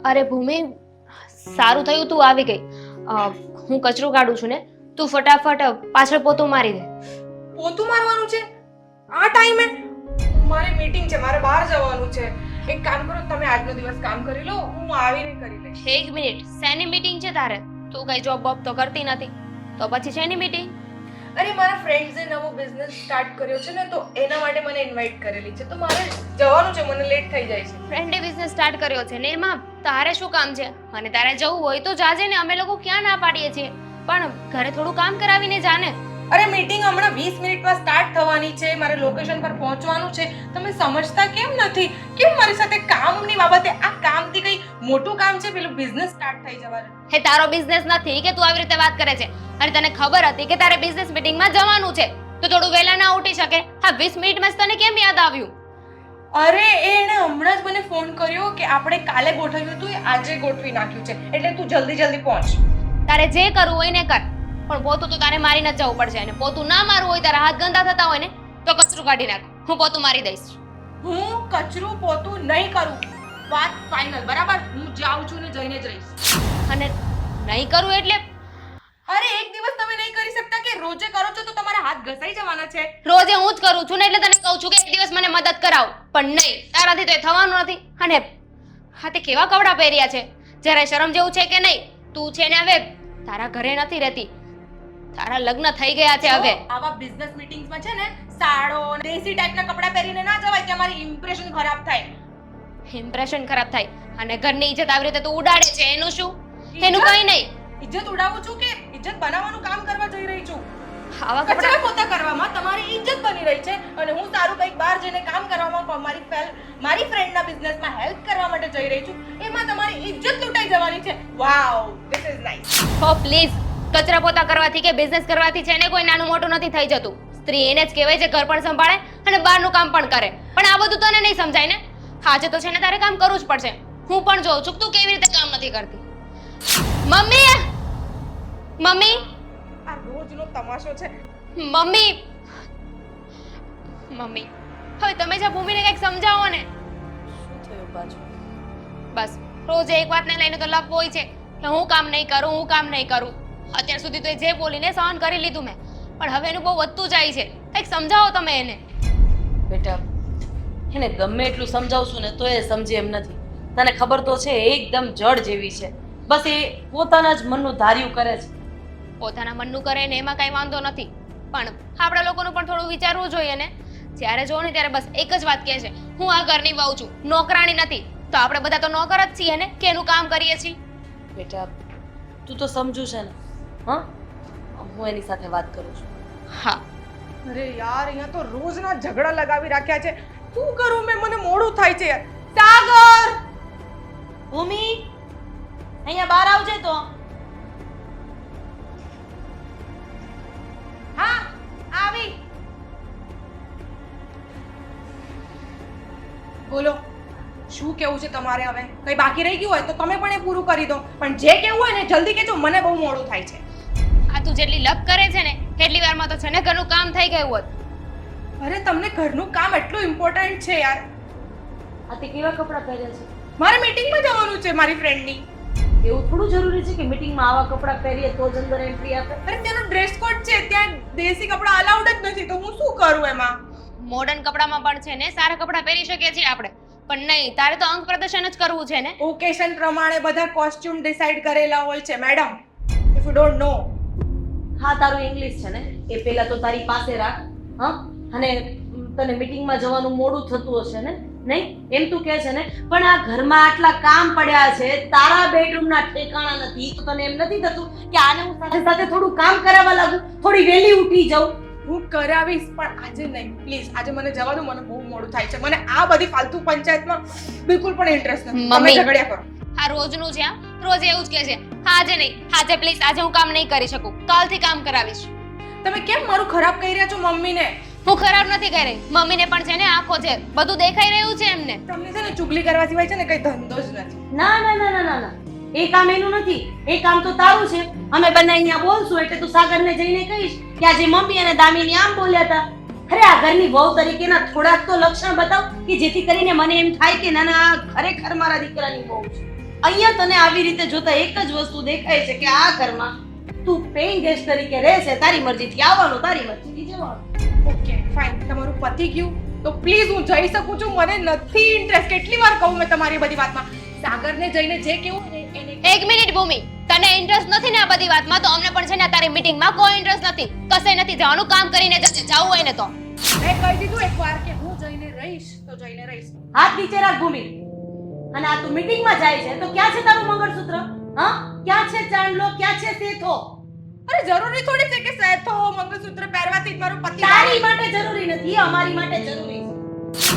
અરે ભૂમિ, સારું થયું તું આવી ગઈ. હું કચરો કાઢું છું ને, તું ફટાફટ પાછળ પોતું મારી દે. પોતું મારવાનું છે આ ટાઈમે? મારે મીટિંગ છે, મારે બહાર જવાનું છે. એક કામ કરો, તમે આજનો દિવસ કામ કરી લો, હું આવીને કરી લઈશ. એક મિનિટ, શેની મીટિંગ છે તારે? તું કઈ જોબ બોબ તો કરતી નથી, તો પછી શેની મીટિંગ? અરે મારા ફ્રેન્ડ્સે નવો બિઝનેસ સ્ટાર્ટ કર્યો છે ને, તો એના માટે મને ઇન્વાઇટ કરેલી છે, તો મારે જવાનું છે, મને લેટ થઈ જાય છે. ફ્રેન્ડે બિઝનેસ સ્ટાર્ટ કર્યો છે ને, એમાં તારે શું કામ છે? અને તારે જવું હોય તો જાજે ને, અમે લોકો ક્યાં ના પાડીએ છીએ, પણ ઘરે થોડું કામ કરાવીને જાને. અરે મીટિંગ હમણાં 20 મિનિટમાં સ્ટાર્ટ થવાની છે, મારે લોકેશન પર પહોંચવાનું છે. તમે સમજતા કેમ નથી? કેમ મારી સાથે કામની બાબતે, આ કામથી કઈ મોટું કામ છે, પેલું બિઝનેસ સ્ટાર્ટ થઈ જવાનું. હે, તારો બિઝનેસ નથી કે તું આવી રીતે વાત કરે છે? અને તને ખબર હતી કે તારે બિઝનેસ મીટિંગમાં જવાનું છે, તો થોડું વહેલા ના ઉઠી શકે? હા, 20 મિનિટમાં જ તને કેમ યાદ આવ્યું? અરે એણે હમણાં જ મને ફોન કર્યો કે આપણે કાલે ગોઠવ્યું હતું, એ આજે ગોઠવી નાખ્યું છે, એટલે તું જલ્દી જલ્દી પહોંચ. તારે જે કરવું હોય ને કર, પણ પોતું તો તારે મારીને જ જવું પડશે. અને પોતું ના મારવું હોય, તારા હાથ ગંદા થતા હોય ને, તો કચરું કાઢી નાખ, હું પોતું મારી દઈશ. હું કચરું પોતું નહીં કરું, વાત ફાઇનલ, બરાબર? હું જાઉં છું ને જઈને જ રહીશ. અને નહીં કરું એટલે? અરે એક દિવસ તમે નહીં કરી શકતા કે રોજે કરો છો તો તમારા હાથ ઘસાઈ જવાના છે? રોજે હું જ કરું છું ને, એટલે તને કહું છું કે એક દિવસ મને મદદ કરાવ, પણ નહીં, તારાથી તો એ થવાનું નથી. અને હા, તે કેવા કપડાં પહેર્યા છે, જ્યારે શરમ જેવું છે કે નહીં? તું છે ને હવે તારા ઘરે નથી રહેતી, તારા લગ્ન થઈ ગયા છે હવે. આવા બિઝનેસ મીટિંગ્સમાં છે ને સાડો દેશી ટાઈપના કપડાં પહેરીને ના જવાય, કે અમારી ઇમ્પ્રેશન ખરાબ થાય. ઇમ્પ્રેશન ખરાબ થાય અને ઘરની ઇજ્જત આવી રીતે તું ઉડાડે છે, એનું શું? એનું કંઈ નહીં. ઇજ્જત ઉડાવું છું કે ઇજ્જત બનાવવાનું કામ કરવા જઈ રહી છું? આવા કચરા કપડાં પોતા કરવામાં તમારી ઇજ્જત બની રહી છે, અને હું સારું કંઈક બહાર જઈને કામ કરવામાં, મારી ફ્રેન્ડના બિઝનેસમાં હેલ્પ કરવા માટે જઈ રહી છું, એમાં તમારી ઇજ્જત લૂંટાઈ જવાની છે. વાવ, ધીસ ઇઝ નાઇસ. હો પ્લીઝ, કચરા પોતા કરવાથી કે બિઝનેસ કરવાથી છે ને કોઈ નાનું મોટું નથી થઈ જતું. સ્ત્રી એને જ કહેવાય છે ઘર પણ સંભાળે અને બહારનું કામ પણ કરે. પણ આ બધું તને નહીં સમજાય ને. આજે તો છે ને તારે કામ કરવું જ પડશે. હું પણ જોઉં છું તું કેવી રીતે કામ નથી કરતી. મમ્મી, મમ્મી, આ રોજનો તમાશો છે. મમ્મી, મમ્મી, હવે તમે જે ભૂમિને કંઈક સમજાવો ને. શું થયું પાછું? બસ રોજ એક વાતને લઈને તો લપ હોય છે કે હું કામ નહીં કરું, હું કામ નહીં કરું. અત્યાર સુધી તો એ જે બોલીને સહન કરી લીધું મેં, પણ હવે એનું બહુ વધતું જાય છે. કંઈક સમજાવો તમે એને. બેટા, એને ગમે એટલું સમજાવશું ને તો એ સમજે એમ નથી. તને ખબર તો છે, એકદમ જડ જેવી છે. બસ એ પોતાના જ મનનું ધાર્યું કરે છે. પોતાના મનનું કરે ને એમાં કાંઈ વાંધો નથી, પણ આપણા લોકોનું પણ થોડું વિચારવું જોઈએ ને. જ્યારે જો ને ત્યારે બસ એક જ વાત કહે છે, હું આ ઘરની વહુ છું, નોકરાણી નથી. તો આપણે બધા તો નોકર જ છીએ ને, કે એનું કામ કરીએ છીએ. બેટા, તું તો સમજુ છે ને? હા, હું એની સાથે વાત કરું છું. હા, અરે યાર, અહીંયા તો રોજના ઝઘડા લગાવી રાખ્યા છે. શું કરું મેં? મને મોડું થાય છે યાર. સાગર, ભૂમિ, અહીંયા બહાર આવજે તો. હા આવી. બોલો, શું કેવું છે તમારે? હવે કઈ બાકી રહી ગયું હોય તો તમે પણ એ પૂરું કરી દો, પણ જે કેવું હોય ને જલ્દી કહેજો, મને બહુ મોડું થાય છે. આ તું જેટલી લપ કરે છે ને એટલી વારમાં તો છે ને ઘરનું કામ થઈ ગયું હોત. અરે તમને ઘરનું કામ એટલું ઇમ્પોર્ટન્ટ છે યાર. આ તે કેવા કપડાં પહેર્યા છે? મારે મીટિંગમાં જવાનું છે મારી ફ્રેન્ડની. એવું થોડું જરૂરી છે કે મીટિંગમાં આવા કપડાં પહેરીએ તો જ અંદર એન્ટ્રી આપે? અરે ત્યાંનો ડ્રેસ કોડ છે, ત્યાં દેશી કપડાં અલાઉડ જ નથી, તો હું શું કરું એમાં? મોડર્ન કપડામાં પણ છે ને સારા કપડાં પહેરી શકીએ છીએ આપણે, પણ નહીં, તારે તો અંગ પ્રદર્શન જ કરવું છે ને. ઓકેશન પ્રમાણે બધા કોસ્ટ્યુમ ડિસાઈડ કરેલા હોય છે madam, if you don't know. હા, તારું ઇંગ્લિશ છે ને એ પહેલા તો તારી પાસે રાખ. હા, અને તને મીટિંગમાં જવાનું મોડું થતું હશે ને, નહીં એમ તું કહે છે ને? પણ આ ઘરમાં આટલા કામ પડ્યા છે, તારા બેડરૂમના ઠેકાણા નથી, તો તને એમ નથી થતું કે આને હું સાથે સાથે થોડું કામ કરાવવા લાગુ, થોડી વહેલી ઉઠી જાઉં? હું કરાવીશ, પણ આજે નહીં પ્લીઝ. આજે મને જવા દો, મને બહુ મોડું થાય છે. મને આ બધી ફાલતુ પંચાયતમાં બિલકુલ પણ ઇન્ટરેસ્ટ નથી. તમે મમ્મી. ઝઘડ્યા કરો. આ રોજનું છે, રોજ એવું જ કહે છે. હા, આજે નહીં, આજે પ્લીઝ, આજે હું કામ નહીં કરી શકું, કાલથી કામ કરાવીશ. તમે કેમ મારું ખરાબ કહી રહ્યા છો મમ્મીને? હું ખરાબ નથી કરી રહી, મમ્મીને પણ છે ને આંખો છે, બધું દેખાઈ રહ્યું છે એમને. તમને છે ને ચુગલી કરવા સિવાય છે ને કઈ ધંધો જ નથી. ના ના ના ના ના ના, એ કામ એનું નથી, એ કામ તો તારું છે. અમે બંને અહીંયા બોલશું એટલે તું સાગરને જઈને કહીશ કે આજે મમ્મી અને દામિની આમ બોલ્યા હતા. અરે આ ઘરની વહુ તરીકેના થોડાક તો લક્ષણ બતાવ કે જેથી કરીને મને એમ થાય કે ના ના, ખરેખર મારા દીકરાની વહુ છે. અહીંયા તને આવી રીતે જોતા એક જ વસ્તુ દેખાય છે કે આ ઘરમાં તું પેઇંગ ગેસ્ટ તરીકે રહે છે, તારી મરજીથી આવવાનું, તારી મરજીથી જવાનું. ઓકે ફાઇન, તમારું પતી ગયું તો પ્લીઝ હું જઈ શકું છું. મને નથી ઇન્ટરેસ્ટ. કેટલી વાર કહું મેં તમારી બધી વાતમાં. સાગરને જઈને જે કેવું ને એને એક મિનિટ ભૂમિ, તને ઇન્ટરેસ્ટ નથી ને આ બધી વાતમાં, તો અમને પણ છે ને તારી મીટિંગમાં કોઈ ઇન્ટરેસ્ટ નથી. કશે નથી જવાનું, કામ કરીને જજે, જવું હોય ને તો. મેં કહી દીધું એકવાર કે હું જઈને રહીશ તો જઈને રહીશ. હાથ નીચે રાખ ભૂમિ. અને આ તું મીટિંગમાં જાય છે તો ક્યાં છે તારું મંગળસૂત્ર? હા, ક્યાં છે ચાંદલો, ક્યાં છે સેથો? અરે જરૂરી થોડી છે કે સેથો મંગળસૂત્ર પહેરવાથી જ મારું પતિ તારી માટે જરૂરી નથી, અમારી માટે જરૂરી છે.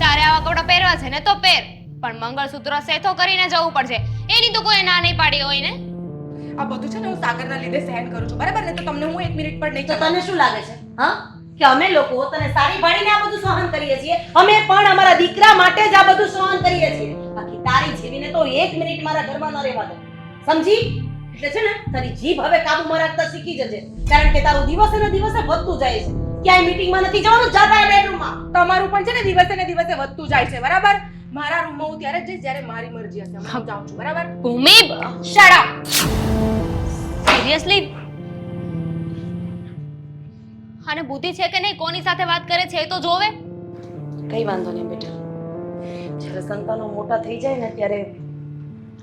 તારે આવા કપડાં પહેરવા છે ને તો પહેર, પણ મંગળસૂત્ર સેથો કરીને જવું પડશે. એની તો કોઈ ના નહીં પાડી હોય ને. આ બધું છે ને હું સાગરના લીધે સહન કરું છું, બરાબર ને? તો તમને હું 1 મિનિટ પણ નહીં તો ચલાવું. તને શું લાગે છે હા કે અમે લોકો તને સારી પાડીને આ બધું સહન કરીએ છીએ? અમે પણ અમારા દીકરા માટે જ આ બધું સહન કરીએ છીએ. બાકી તારી જેવીને તો 1 મિનિટ મારા ઘરમાં ન રહેવા દે, સમજી? એટલે છે ને તારી જીભ હવે કાબુમાં રાખતા શીખી જજે, કારણ કે તારું દિવસે ને દિવસે વધતું જાય છે. ક્યાંય મીટિંગમાં નથી જવાનું, જા તારા બેડરૂમમાં. તમારું પણ છે ને દિવસે ને દિવસે વધતું જાય છે, બરાબર? મારા રૂમમાં હું ત્યારે જ જઈશ જ્યારે મારી મરજી હશે. હું જાઉં છું, બરાબર? ભૂમિ, શટ અપ. સિરિયસલી આને બુદ્ધિ છે કે નહીં? કોની સાથે વાત કરે છે એ તો જોવે. કઈ વાંધો નહીં બેટા, જ્યારે સંતાનો મોટા થઈ જાય ને ત્યારે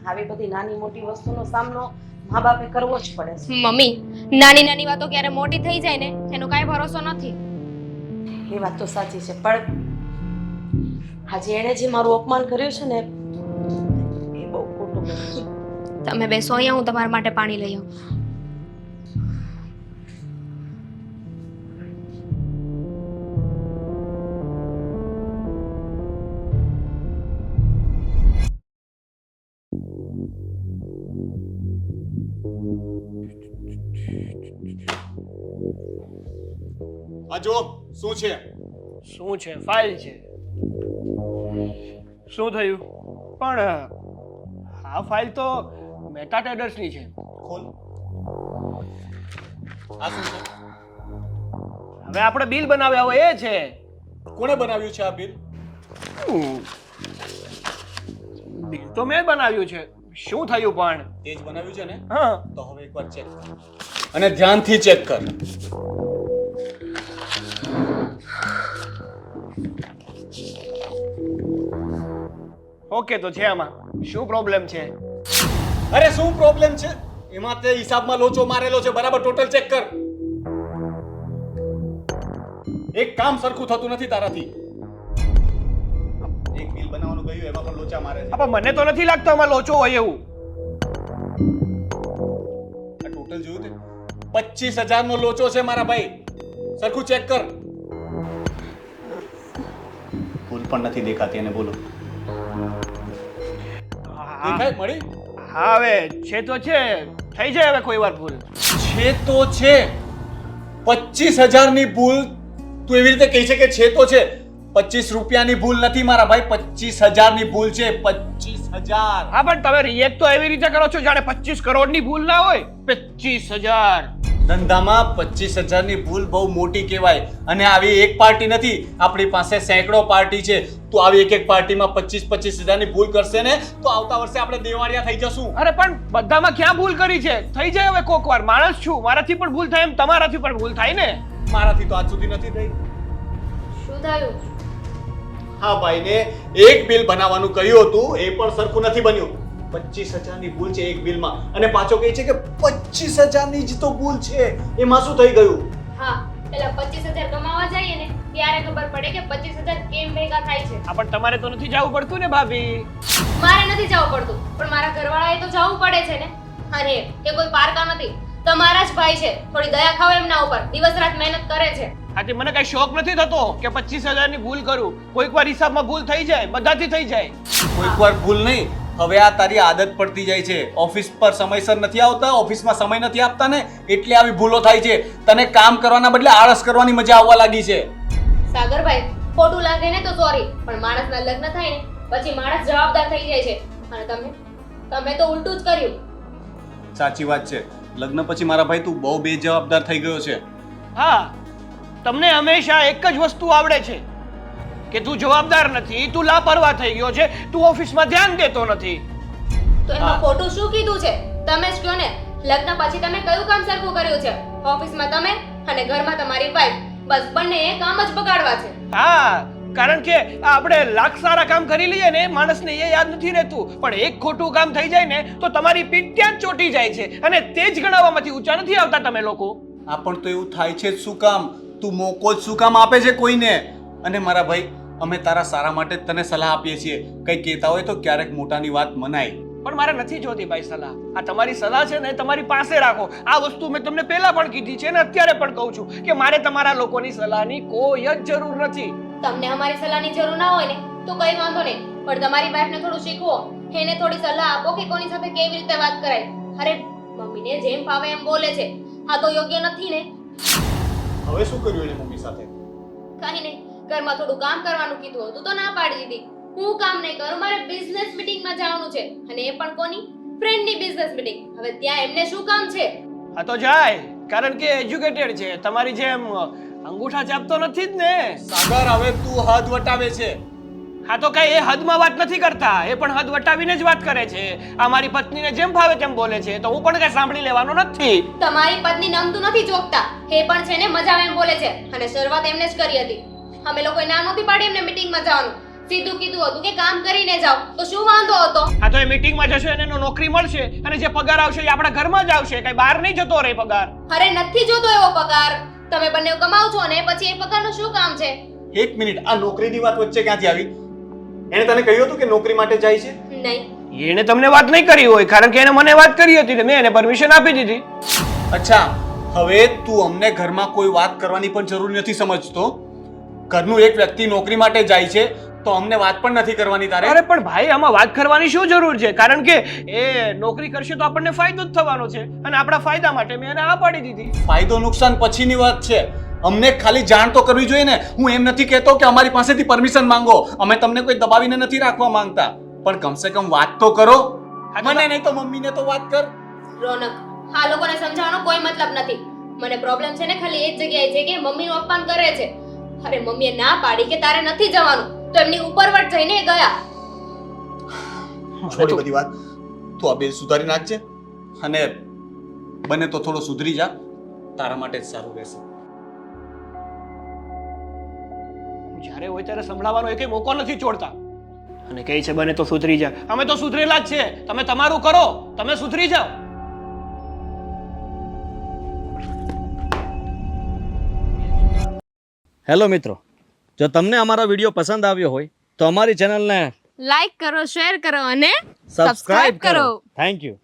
આવી બધી નાની મોટી વસ્તુનો સામનો મા બાપે કરવો જ પડે છે. મમ્મી, નાની નાની વાતો ક્યારે મોટી થઈ જાય ને એનો કાંઈ ભરોસો નથી. એ વાત તો સાચી છે, પણ આજે એણે જે મારું અપમાન કર્યું છે ને એ બહુ ખોટું કર્યું છે. તમે બેસો અહીંયા, હું તમારા માટે પાણી લઈ આવું. આ જો શું છે? શું છે? ફાઇલ છે. શું થયું? પણ આ ફાઇલ તો મેટા ટ્રેડર્સની છે. ખોલ. આ શું છે? હવે આપણે બિલ બનાવ્યા હોય એ છે. કોણે બનાવ્યું છે આ બિલ? બિલ તો મેં બનાવ્યું છે. શું થયું પણ? તે જ બનાવ્યું છે ને? હા, તો હવે એકવાર ચેક કર અને ધ્યાનથી ચેક કર. ઓકે તો છે આમાં. શું પ્રોબ્લેમ છે? અરે શું પ્રોબ્લેમ છે? એમાં તે હિસાબમાં લોચો મારેલો છે, બરાબર? ટોટલ ચેક કર. એક કામ સરખું થતું નથી તારાથી. એક બિલ બનાવવાનું કહ્યું એમાં પણ લોચા મારે છે. પણ મને તો નથી લાગતું આમાં લોચો હોય એવું. આ ટોટલ જોયું તે 25,000 નો લોચો છે મારા ભાઈ. સરખું ચેક કર. ભૂલ પણ નથી દેખાતી એને, બોલો. દેખાય મળી? હા, હવે છે તો છે, થઈ જાય હવે કોઈ વાર ભૂલ. છે તો છે. 25,000 ની ભૂલ તું એવી રીતે કહી છે કે છે તો છે? 25 રૂપિયાની ભૂલ નથી મારા ભાઈ, 25,000 ની ભૂલ છે. 25,000. હા, પણ તમે રિએક્ટ તો એવી રીતે કરો છો જાણે 25 કરોડની ભૂલ ના હોય. 25,000. ધંધામાં 25,000 ની ભૂલ બહુ મોટી કહેવાય. અને આવી એક પાર્ટી નથી, આપણી પાસે સેંકડો પાર્ટી છે. તો આવી એક પાર્ટીમાં 25,000 ની ભૂલ કરશે ને તો આવતા વર્ષે આપણે દેવાળિયા થઈ જશું. અરે પણ બધામાં ક્યાં ભૂલ કરી છે? થઈ જાય હવે કોક વાર. માણસ છું, મારાથી પણ ભૂલ થાય એમ તમારાથી પણ ભૂલ થાય ને. મારાથી તો આજ સુધી નથી થઈ. શું થયું? હા, ભાઈને એક બિલ બનાવવાનું કહ્યું હતું, એ પણ સરખું નથી બન્યું. 25,000 ની ભૂલ છે એક બિલમાં, અને પાછો કહે છે કે 25,000 ની જ તો ભૂલ છે. એમાં શું થઈ ગયું? હા, પેલા 25,000 કમાવા જઈએ ને ત્યારે ખબર પડે કે 25,000 કેમ ભેગા થાય છે. હા, પણ તમારે તો નથી જવું પડતું ને ભાભી. મારે નથી જવું પડતું, પણ મારા ઘરવાળાએ તો જવું પડે છે ને. અને એ કોઈ પારકા નથી, તમારા જ ભાઈ છે. થોડી દયા ખાઓ એમના ઉપર, દિવસ રાત મહેનત કરે છે. આજે મને કઈ શોખ નથી થતો કે 25,000 ની ભૂલ કરું. કોઈક વાર હિસાબમાં ભૂલ થઈ જાય, બધાથી થઈ જાય. કોઈક વાર ભૂલ નહીં, હવે આ તારી આદત પડતી જાય છે. ઓફિસ પર સમયસર નથી આવતા, ઓફિસમાં સમય નથી આપતા ને એટલે આવી ભૂલો થાય છે. તને કામ કરવાના બદલે આળસ કરવાની મજા આવવા લાગી છે. સાગરભાઈ, ખોટું લાગે ને તો સોરી, પણ માણસના લગ્ન થાય ને પછી માણસ જવાબદાર થઈ જાય છે. અને તમે તો ઉલટું જ કર્યું. સાચી વાત છે. લગ્ન પછી મારા ભાઈ તું બહુ બેજવાબદાર થઈ ગયો છે. હા, તમને હંમેશા એક જ વસ્તુ આવડે છે કે તું જવાબદાર નથી, તું લાપરવાહ થઈ ગયો છે, તું ઓફિસમાં ધ્યાન દેતો નથી. તો એમાં ખોટું શું કીધું છે? તમે જ કહો ને. લગ્ન પછી તમે કયું કામ સરખું કર્યું છે? ઓફિસમાં તમે અને ઘરમાં તમારી વાઈફ, બસ બંનેએ કામ જ બગાડવા છે. હા, કારણ કે આપણે લાખ સારા કામ કરી લઈએ ને માણસને એ યાદ નથી રહેતું, પણ એક ખોટું કામ થઈ જાય ને તો તમારી પીઠ ત્યાં જ ચોટી જાય છે અને તે જ ગણાવવામાંથી ઊંચા નથી આવતા તમે લોકો. આ પણ તો એવું થાય છે જ શું કામ? તું મોકો જ શું કામ આપે છે કોઈને? અને મારા ભાઈ, અમે તારા સારા માટે જ તને સલાહ આપીએ છીએ. કંઈ કહેતા હોય તો ક્યારેક મોટાની વાત મનાય. પણ મારે નથી જોતી ભાઈ સલાહ. આ તમારી સલાહ છે ને તમારી પાસે રાખો. આ વસ્તુ મેં તમને પહેલા પણ કીધી છે ને અત્યારે પણ કહું છું કે મારે તમારા લોકોની સલાહની કોઈ જ જરૂર નથી. તમને અમારી સલાહની જરૂર ના હોય ને તો કઈ વાંધો નહીં, પણ તમારી વાઈફને થોડું શીખવો, એને થોડી સલાહ આપો કે કોની સાથે કેવી રીતે વાત કરાય. અરે મમ્મીને જેમ ફાવે એમ બોલે છે, આ તો યોગ્ય નથી ને. હવે શું કર્યું એને મમ્મી સાથે? કાંઈ નહીં, ઘરમાં થોડું કામ કરવાનું કીધું હતું તો ના પાડી દીધી. હું કામ નહીં કરું, મારે બિઝનેસ મીટિંગમાં જવાનું છે અને એ પણ કોની? ફ્રેન્ડની બિઝનેસ મીટિંગ. હવે ત્યાં એમને શું કામ છે? આ તો જાય, કારણ કે એજ્યુકેટેડ છે, તમારી જેમ અંગૂઠા ચાપતો નથી જ ને. સાગર, હવે તું હદ વટાવે છે. હા તો કઈ એ હદમાં વાત નથી કરતા, એ પણ હદ વટાવીને જ વાત કરે છે. આ મારી પત્નીને જેમ ભાવે તેમ બોલે છે તો હું પણ કઈ સાંભળી લેવાનો નથી. તમારી પત્ની નમતું નથી ચોકતા, એ પણ છે ને મજા એમ બોલે છે અને શરૂઆત એમને જ કરી હતી. અમે લોકોએ ના નહોતી પાડી એમને મીટિંગમાં જવાનું. સીધું કીધું હતું કે કામ કરીને જાઓ, તો શું વાંધો હતો? હા તો એ મીટિંગમાં જશે અને એનો નોકરી મળશે અને જે પગાર આવશે એ આપણા ઘરમાં જ આવશે, કઈ બહાર નહીં જતો રહે પગાર. અરે નથી જોતો એવો પગાર. તમે બંને કમાવ છો ને પછી એ પગારનું શું કામ છે? એક મિનિટ, આ નોકરીની વાત વચ્ચે ક્યાંથી આવી? એને તને કહ્યું હતું કે નોકરી માટે જાય છે? નહીં. એને તમને વાત નહીં કરી હોય, કારણ કે એને મને વાત કરી હતી ને મેં એને પરમિશન આપી દીધી. અચ્છા, હવે તું અમને ઘરમાં કોઈ વાત કરવાની પણ જરૂર નથી સમજતો? ઘરનું એક વ્યક્તિ નોકરી માટે જાય છે તો અમને વાત પણ નથી કરવાની તારે? અરે પણ ભાઈ, આમાં વાત કરવાની શું જરૂર છે? કારણ કે એ નોકરી કરશે તો આપણને ફાયદો જ થવાનો છે અને આપણા ફાયદા માટે મેં એને આ પાડી દીધી. ફાયદો નુકસાન પછીની વાત છે. અમને ખાલી જાણ તો કરવી જોઈએ ને. હું એમ નથી કહેતો કે અમારી પાસેથી પરમિશન માંગો, અમે તમને કોઈ દબાવીને નથી રાખવા માંગતા, પણ કમસે કમ વાત તો કરો. મને નહીં તો મમ્મીને તો વાત કર. રોનક, આ લોકોને સમજાવવાનો કોઈ મતલબ નથી. મને પ્રોબ્લેમ છે ને ખાલી એ જ જગ્યાએ છે કે મમ્મીનું અપમાન કરે છે. અરે મમ્મીએ ના પાડી કે તારે નથી જવાનું તો એમની ઉપરવટ જઈને એ ગયા. છોડી બધી વાત, તું આ બે સુધારી નાખજે અને બને તો થોડો સુધરી જા, તારા માટે જ સારું રહેશે. જ્યારે હોય ત્યારે સંભળાવવાનો એકે મોકો નથી છોડતા અને કહે છે બને તો સુધરી જા. અમે તો સુધરેલા જ છે, તમે તમારું કરો, તમે સુધરી જાઓ. હેલો મિત્રો, જો તમને અમારો વિડીયો પસંદ આવ્યો હોય તો અમારી ચેનલને લાઈક કરો, શેર કરો અને સબસ્ક્રાઇબ કરો. Thank you.